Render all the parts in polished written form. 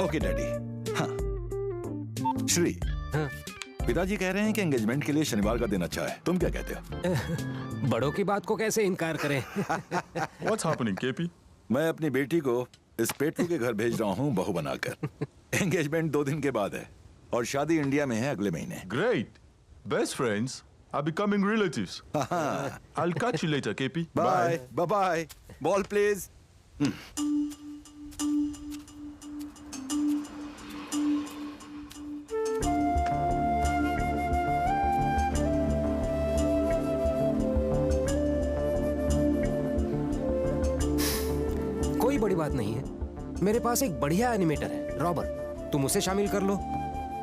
Okay daddy. हाँ श्री, हाँ? पिताजी कह रहे हैं कि एंगेजमेंट के लिए शनिवार का दिन अच्छा है, तुम क्या कहते हो? बड़ों की बात को कैसे इनकार करें? What's happening, KP? मैं अपनी बेटी को इस पेटू के घर भेज रहा हूँ बहू बनाकर। एंगेजमेंट 2 दिन के बाद है और शादी इंडिया में है अगले महीने। Great. Best friends are becoming relatives. I'll catch you later, KP. Bye bye. Ball please. कोई बड़ी बात नहीं है, मेरे पास एक बढ़िया एनिमेटर है रॉबर्ट, तुम उसे शामिल कर लो।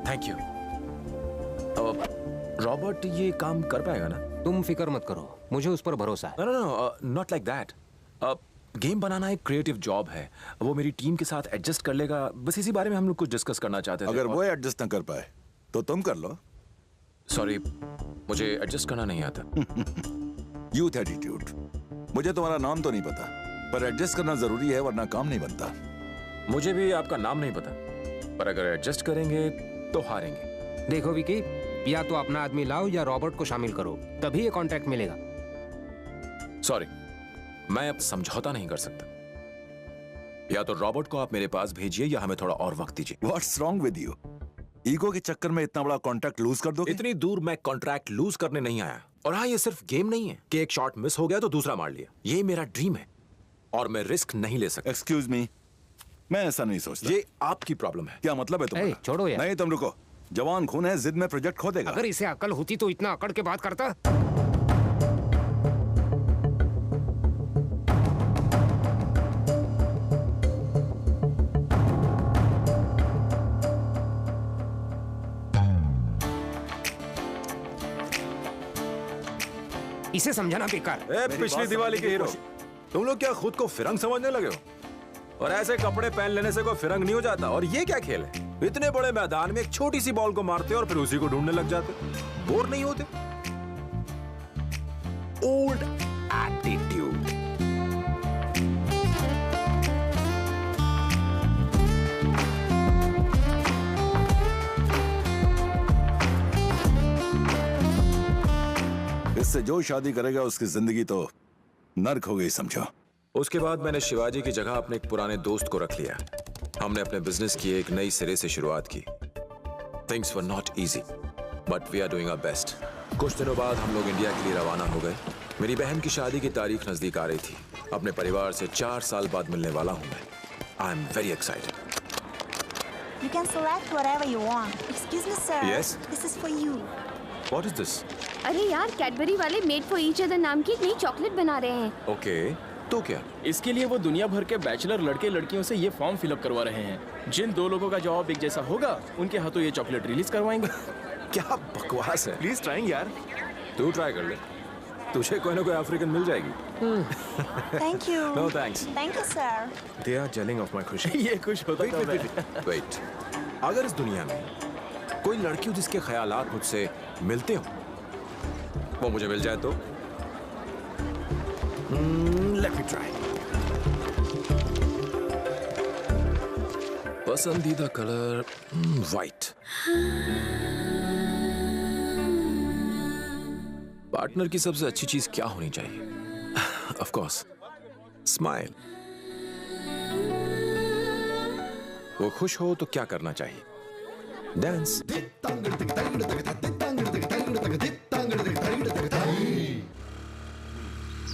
Thank you. रॉबर्ट ये काम कर पाएगा ना? तुम फिक्र मत करो, मुझे उस पर भरोसा है। No, not like that. Game बनाना एक क्रिएटिव जॉब है, वो मेरी टीम के साथ एडजस्ट कर लेगा। बस इसी बारे में हम लोग कुछ डिस्कस करना चाहते थे। अगर वो एडजस्ट न कर पाए तो तुम कर लो। सॉरी, मुझे एडजस्ट करना नहीं आता। Youth attitude. मुझे तुम्हारा नाम तो नहीं पता, पर एडजस्ट करना जरूरी है वरना काम नहीं बनता। मुझे भी आपका नाम नहीं पता, पर अगर एडजस्ट करेंगे तो हारेंगे। देखो विकी, या तो अपना आदमी लाओ या रॉबर्ट को शामिल करो, तभी ये कॉन्ट्रैक्ट मिलेगा। सॉरी, मैं अब समझौता नहीं कर सकता। या तो रॉबर्ट को आप मेरे पास भेजिए या हमें थोड़ा और वक्त दीजिए। What's wrong with you? Ego के चक्कर में इतना बड़ा कॉन्ट्रैक्ट लूज कर दोगे? इतनी दूर मैं कॉन्ट्रैक्ट लूज करने नहीं आया। और हाँ, ये सिर्फ गेम नहीं है कि एक शॉट मिस हो गया तो दूसरा मार लिया। ये मेरा ड्रीम है और मैं रिस्क नहीं ले सकता। एक्सक्यूज मी, मैं ऐसा नहीं सोचता। ये आपकी प्रॉब्लम है। क्या मतलब है तुम्हारा? छोड़ो यार। नहीं, तुम रुको। जवान खून है, जिद में प्रोजेक्ट खो देगा। अगर इसे अकल होती तो इतना अकड़ के बात करता। इसे समझाना बेकार। पिछली दिवाली के हीरो, तुम लोग क्या खुद को फिरंग समझने लगे हो? और ऐसे कपड़े पहन लेने से कोई फिरंग नहीं हो जाता। और ये क्या खेल है? इतने बड़े मैदान में एक छोटी सी बॉल को मारते और फिर उसी को ढूंढने लग जाते। बोर नहीं होते? Old attitude. इससे जो शादी करेगा उसकी जिंदगी तो नर्क हो गई समझो। उसके बाद मैंने शिवाजी की जगह अपने एक पुराने दोस्त को रख लिया। हमने अपने बिजनेस की एक नई सिरे से शुरुआत की। Things were not easy, but we are doing our best. कुछ दिनों बाद हम लोग इंडिया के लिए रवाना हो गए। मेरी बहन की शादी की तारीख नजदीक आ रही थी। अपने परिवार से 4 साल बाद मिलने वाला हूं मैं। I am very excited. You can select whatever you want. Excuse me, sir. Yes? This is for you. What is this? अरे यार, कैडबरी वाले मेड फॉर ईच अदर नाम की एक नई चॉकलेट बना रहे हैं। ओके, तो क्या? इसके लिए वो दुनिया भर के बैचलर लड़के लड़कियों से ये फॉर्म फिलअप करवा रहे हैं। जिन 2 लोगों का जवाब एक जैसा होगा, उनके हाथों ये चॉकलेट रिलीज करवाएंगे। क्या बकवास है। प्लीज ट्राइंग यार। तू ट्राई कर ले, तुझे कोई ना कोई अफ्रीकन मिल जाएगी। Thank you. No thanks. Thank you, sir. They are jelling of my खुशी। ये खुश होता है। वेट, अगर इस दुनिया में कोई लड़की हो जिसके ख्यालात मुझसे मिलते हो, वो मुझे मिल जाए तो लेट मी ट्राई। पसंदीदा कलर वाइट। पार्टनर की सबसे अच्छी चीज क्या होनी चाहिए? Of course smile. वो खुश हो तो क्या करना चाहिए? डांस।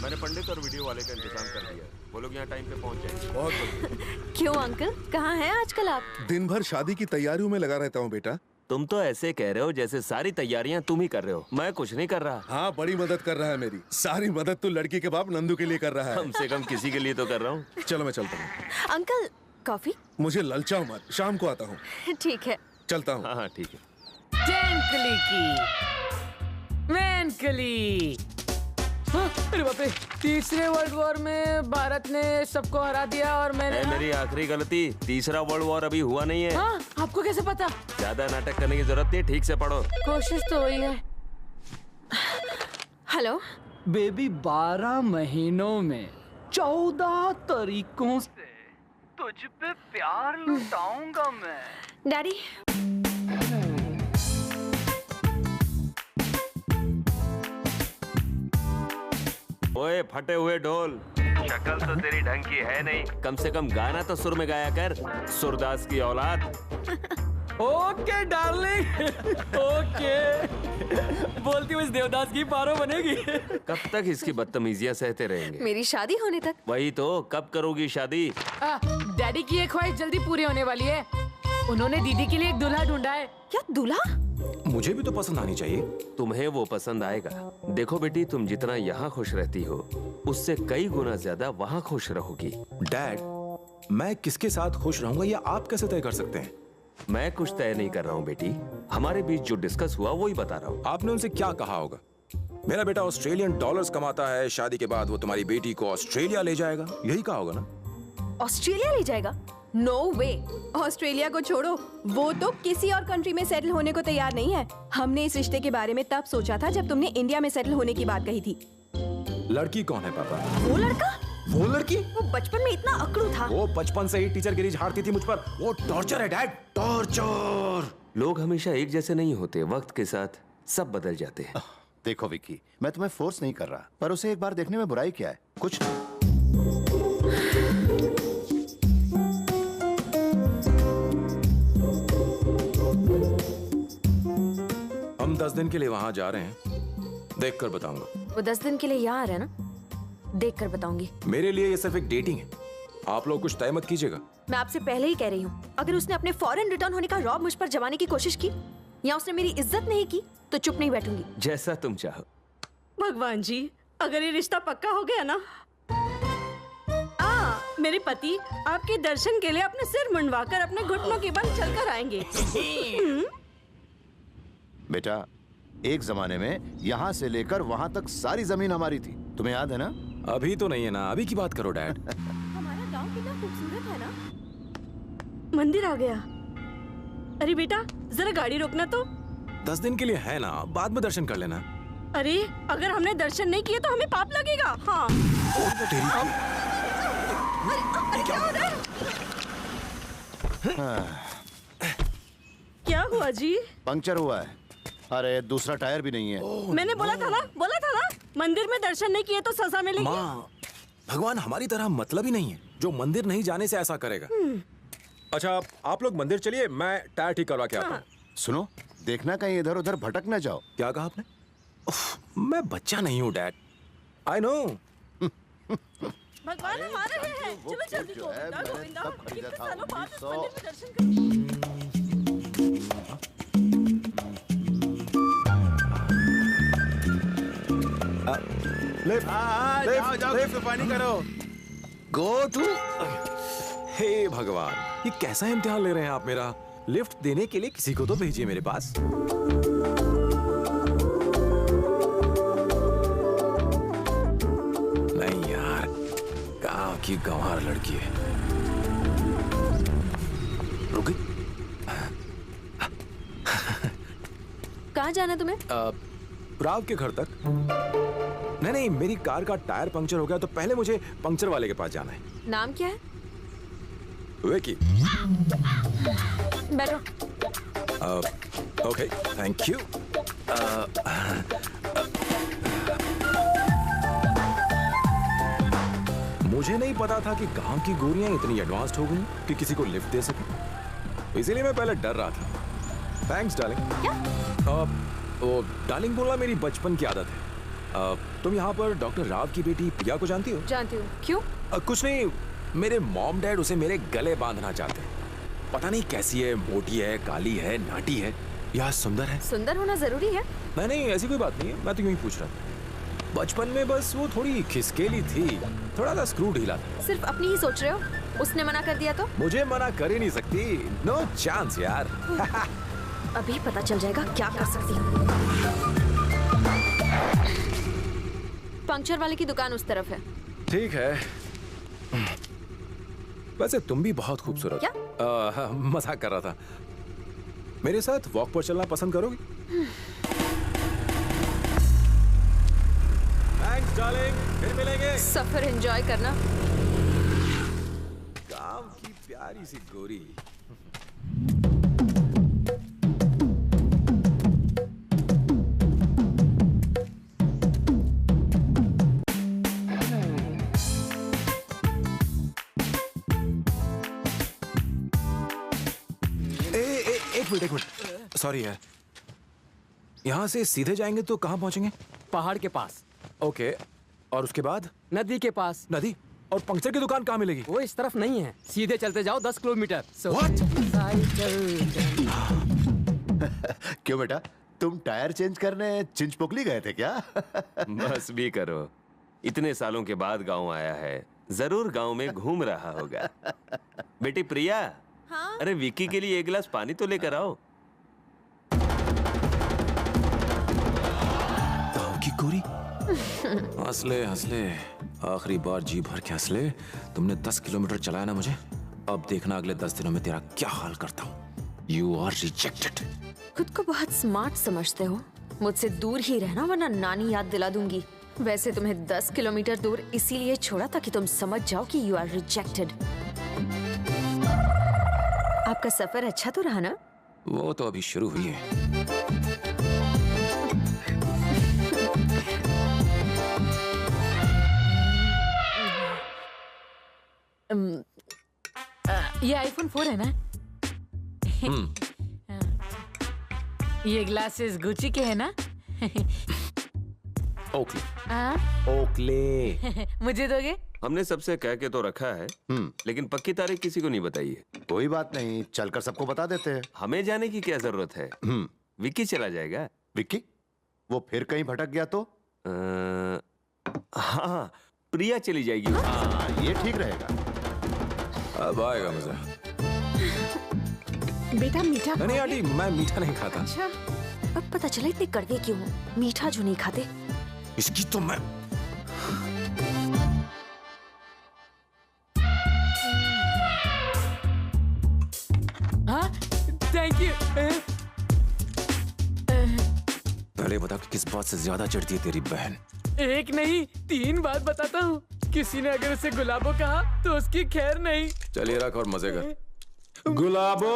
मैंने पंडित और वीडियो वाले का इंतजाम कर दिया। वो लोग यहाँ टाइम पे पहुँच जाएंगे। क्यों अंकल, कहाँ हैं आजकल आप? दिन भर शादी की तैयारियों में लगा रहता हूँ बेटा। तुम तो ऐसे कह रहे हो जैसे सारी तैयारियां तुम ही कर रहे हो। मैं कुछ नहीं कर रहा। हाँ, बड़ी मदद कर रहा है मेरी। सारी मदद तो लड़की के बाप नंदू के लिए कर रहा है। कम से कम किसी के लिए तो कर रहा हूँ। चलो मैं चलता हूँ। Uncle coffee? मुझे ललचाओ मत, शाम को आता हूँ। ठीक है, चलता हूँ। हाँ ठीक है। टेंकली की मैनकली। अरे बाप रे, तीसरे वर्ल्ड वॉर में भारत ने सबको हरा दिया और मैंने मेरी आखिरी गलती, तीसरा वर्ल्ड वॉर अभी हुआ नहीं है। हाँ, आपको कैसे पता? ज्यादा नाटक करने की जरूरत नहीं, ठीक से पढ़ो। कोशिश तो हुई है। हेलो बेबी, 12 महीनों में 14 तरीकों से तुझ पे प्यार लुटाऊंगा मैं। डैडी, ओए फटे हुए ढोल, शक्ल तो तेरी ढंग की है नहीं, कम से कम गाना तो सुर में गाया कर, सुरदास की औलाद। Okay darling, okay. बोलती हुई इस देवदास की पारो बनेगी। कब तक इसकी बदतमीजियां सहते रहेंगे? मेरी शादी होने तक। वही तो, कब करोगी शादी? डैडी की एक ख्वाहिश जल्दी पूरी होने वाली है। उन्होंने दीदी के लिए एक दूल्हा ढूंढा है। क्या दूल्हा? मुझे भी तो पसंद आनी चाहिए। तुम्हें वो पसंद आएगा। देखो बेटी, तुम जितना यहाँ खुश रहती हो, उससे कई गुना ज्यादा वहाँ खुश रहोगी। डैड, मैं किसके साथ खुश रहूंगा ये आप कैसे तय कर सकते हैं? मैं कुछ तय नहीं कर रहा हूँ बेटी, हमारे बीच जो डिस्कस हुआ वही बता रहा हूँ। आपने उनसे क्या कहा होगा? मेरा बेटा ऑस्ट्रेलियन डॉलर्स कमाता है, शादी के बाद वो तुम्हारी बेटी को ऑस्ट्रेलिया ले जाएगा, यही कहा होगा ना? ऑस्ट्रेलिया ले जाएगा? नो वे। ऑस्ट्रेलिया को छोड़ो, वो तो किसी और कंट्री में सेटल होने को तैयार नहीं है। हमने इस रिश्ते के बारे में तब सोचा था जब तुमने इंडिया में सेटल होने की बात कही थी। लड़की कौन है पापा? वो लड़का? वो लड़की? वो बचपन में इतना अकड़ू था। वो बचपन से ही टीचर गिरी झाड़ती थी मुझ पर। वो टॉर्चर है डैड, टॉर्चर। लोग हमेशा एक जैसे नहीं होते, वक्त के साथ सब बदल जाते हैं। देखो विक्की, मैं तुम्हें फोर्स नहीं कर रहा, पर उसे एक बार देखने में बुराई क्या है? कुछ नहीं। हम 10 दिन के लिए वहाँ जा रहे हैं, देख कर बताऊंगा। वो 10 दिन के लिए यहाँ आ रहा है ना? देख कर बताऊंगी। मेरे लिए ये सिर्फ एक डेटिंग है, आप लोग कुछ तय मत कीजिएगा। मैं आपसे पहले ही कह रही हूँ, अगर उसने अपने फॉरेन रिटर्न होने का रौब मुझ पर जमाने की कोशिश की या उसने मेरी इज्जत नहीं की तो चुप नहीं बैठूंगी। जैसा तुम चाहो। भगवान जी, अगर ये रिश्ता पक्का हो गया ना, मेरे पति आपके दर्शन के लिए अपने सिर मुंडवाकर अपने घुटनों के बल चलकर आएंगे। बेटा, एक जमाने में यहाँ से लेकर वहाँ तक सारी जमीन हमारी थी, तुम्हें याद है ना? अभी तो नहीं है ना, अभी की बात करो डैड। हमारा गांव कितना खूबसूरत है ना। मंदिर आ गया। अरे बेटा, जरा गाड़ी रोकना तो। 10 दिन के लिए है ना, बाद में दर्शन कर लेना। अरे अगर हमने दर्शन नहीं किए तो हमें पाप लगेगा। हाँ। क्या हो रहा है? क्या हुआ जी? पंक्चर हुआ है। अरे दूसरा टायर भी नहीं है। मैंने बोला था ना, मंदिर में दर्शन नहीं किए तो सजा मिलेगी। माँ, भगवान हमारी तरह मतलब ही नहीं है जो मंदिर नहीं जाने से ऐसा करेगा। अच्छा, आप लोग मंदिर चलिए, मैं टायर ठीक करवा के आता हूँ। सुनो, देखना कहीं इधर उधर भटक न जाओ। क्या कहा आपने? मैं बच्चा नहीं हूँ डैड, आई नो। भगवान हम आ रहे हैं, चलो जल्दी गोविंदा, कितने सालों बाद इस मंदिर में दर्शन करने। लिफ्ट पानी करो। Go to. हे भगवान, ये कैसा इम्तिहान ले रहे हैं आप मेरा? लिफ्ट देने के लिए किसी को तो भेजिए मेरे पास। नहीं यार, गांव की गंवार लड़की है। रुक गई। कहाँ जाना तुम्हें? राव के घर तक। नहीं, मेरी कार का टायर पंक्चर हो गया तो पहले मुझे पंक्चर वाले के पास जाना है। नाम क्या है? विकी। बैठो। Okay, thank you. मुझे नहीं पता था कि गांव की गोरियां इतनी एडवांस्ड हो गई कि किसी को लिफ्ट दे सके, इसीलिए मैं पहले डर रहा था। Thanks darling. क्या? वो डार्लिंग बोलना मेरी बचपन की आदत है। तुम यहाँ पर डॉक्टर राव की बेटी प्रिया को जानती हो? जानती हूँ। क्यों? कुछ नहीं, मेरे मॉम डैड उसे मेरे गले बांधना चाहते हैं। पता नहीं कैसी है, मोटी है, काली है, नाटी है या सुंदर है। सुंदर होना जरूरी है? नहीं, ऐसी कोई बात नहीं है, मैं तो यूं ही पूछ रहा था। बचपन में बस वो थोड़ी खिसकेली थी, थोड़ा सा स्क्रू ढीला था। सिर्फ अपनी ही सोच रहे हो? उसने मना कर दिया तो? मुझे मना कर ही नहीं सकती, नो चांस यार। अभी पता चल जाएगा क्या कर सकती हूँ। पंक्चर वाले की दुकान उस तरफ है। ठीक है। वैसे तुम भी बहुत खूबसूरत। क्या? मजाक कर रहा था। मेरे साथ वॉक पर चलना पसंद करोगी? थैंक्स डार्लिंग, फिर मिलेंगे। सफर एंजॉय करना। गांव की प्यारी सी गोरी। एक मिनट सॉरी है। यहाँ से सीधे जाएंगे तो कहाँ पहुँचेंगे? पहाड़ के पास। ओके, और उसके बाद? नदी के पास। नदी? और पंक्चर की दुकान कहाँ मिलेगी? वो इस तरफ नहीं है, सीधे चलते जाओ 10 किलोमीटर। क्यों बेटा, तुम टायर चेंज करने चिंचपोकली गए थे क्या? बस भी करो, इतने सालों के बाद गांव आया है, जरूर गांव में घूम रहा होगा। बेटी प्रिया, हाँ? अरे विक्की के लिए एक गिलास पानी तो लेकर आओ। गाँव की गोरी। हंसले हंसले, आखिरी बार जी भर के हंसले। तुमने 10 किलोमीटर चलाया ना मुझे, अब देखना अगले 10 दिनों में तेरा क्या हाल करता हूँ। You are rejected. खुद को बहुत स्मार्ट समझते हो, मुझसे दूर ही रहना वरना नानी याद दिला दूंगी। वैसे तुम्हें 10 किलोमीटर दूर इसीलिए छोड़ा ताकि तुम समझ जाओ कि यू आर रिजेक्टेड। आपका सफर अच्छा तो रहा ना? वो तो अभी शुरू हुई है। ये आईफोन 4 है ना? ये ग्लासेस गुची के है ना? ओकले। हाँ? ओकले। मुझे दोगे? हमने सबसे कह के तो रखा है, लेकिन पक्की तारीख किसी को नहीं बताई है। कोई बात नहीं, चलकर सबको बता देते हैं। हमें जाने की क्या जरूरत है? विक्की चला जाएगा। विक्की? वो फिर कहीं भटक गया तो? हाँ, प्रिया चली जाएगी। हाँ, ये ठीक रहेगा। अब आएगा मजा। बेटा मीठा नहीं आंटी, मैं मीठा नहीं खाता। अच्छा, अब पता चला इतने कड़वे क्यों हो। मीठा जो नहीं खाते। इसकी तो मैं हाँ, थैंक यू। पहले बता कि किस बात से ज्यादा चढ़ती है तेरी बहन? एक नहीं 3 बात बताता हूँ। किसी ने अगर उसे गुलाबो कहा तो उसकी खैर नहीं। चलिए रख और मजे कर। गुलाबो,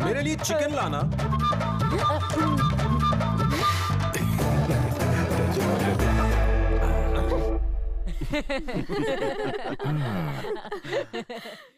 मेरे लिए चिकन लाना।